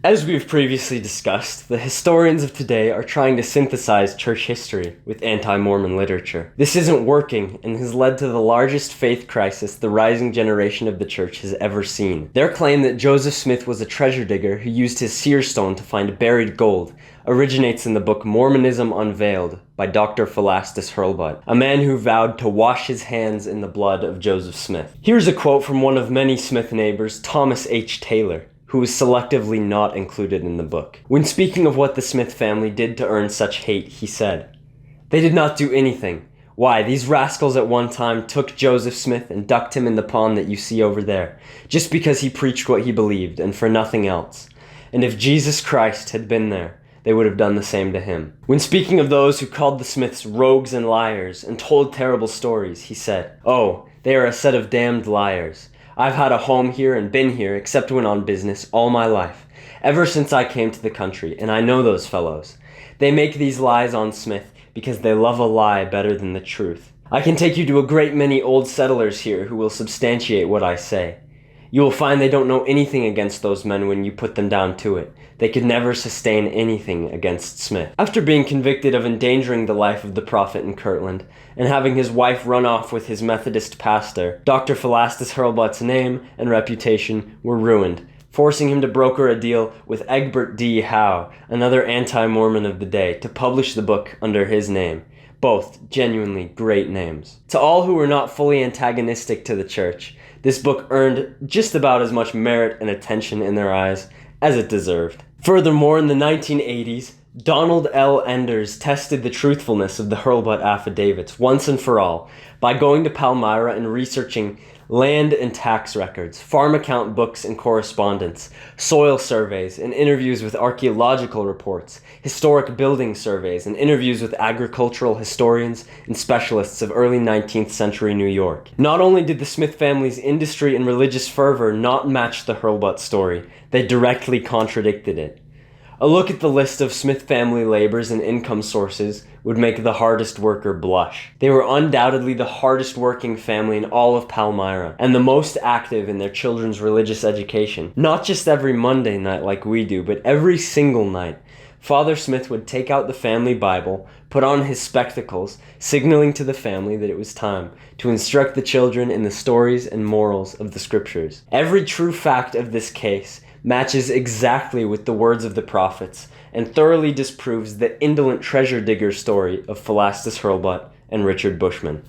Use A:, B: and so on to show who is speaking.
A: As we've previously discussed, the historians of today are trying to synthesize church history with anti-Mormon literature. This isn't working and has led to the largest faith crisis the rising generation of the church has ever seen. Their claim that Joseph Smith was a treasure digger who used his seer stone to find buried gold originates in the book Mormonism Unveiled by Dr. Philastus Hurlbut, a man who vowed to wash his hands in the blood of Joseph Smith. Here's a quote from one of many Smith neighbors, Thomas H. Taylor, who was selectively not included in the book. When speaking of what the Smith family did to earn such hate, he said, "They did not do anything. Why, these rascals at one time took Joseph Smith and ducked him in the pond that you see over there, just because he preached what he believed and for nothing else. And if Jesus Christ had been there, they would have done the same to him." When speaking of those who called the Smiths rogues and liars and told terrible stories, he said, "Oh, they are a set of damned liars. I've had a home here and been here, except when on business, all my life, ever since I came to the country, and I know those fellows. They make these lies on Smith because they love a lie better than the truth. I can take you to a great many old settlers here who will substantiate what I say. You will find they don't know anything against those men when you put them down to it. They could never sustain anything against Smith." After being convicted of endangering the life of the prophet in Kirtland, and having his wife run off with his Methodist pastor, Dr. Philastus Hurlbut's name and reputation were ruined, forcing him to broker a deal with Egbert D. Howe, another anti-Mormon of the day, to publish the book under his name. Both genuinely great names. To all who were not fully antagonistic to the church, this book earned just about as much merit and attention in their eyes as it deserved. Furthermore, in the 1980s, Donald L. Enders tested the truthfulness of the Hurlbut affidavits once and for all by going to Palmyra and researching land and tax records, farm account books and correspondence, soil surveys and interviews with archaeological reports, historic building surveys and interviews with agricultural historians and specialists of early 19th century New York. Not only did the Smith family's industry and religious fervor not match the Hurlbut story, they directly contradicted it. A look at the list of Smith family labors and income sources would make the hardest worker blush. They were undoubtedly the hardest working family in all of Palmyra, and the most active in their children's religious education. Not just every Monday night like we do, but every single night. Father Smith would take out the family Bible, put on his spectacles, signaling to the family that it was time to instruct the children in the stories and morals of the scriptures. Every true fact of this case matches exactly with the words of the prophets and thoroughly disproves the indolent treasure digger story of Philastus Hurlbut and Richard Bushman.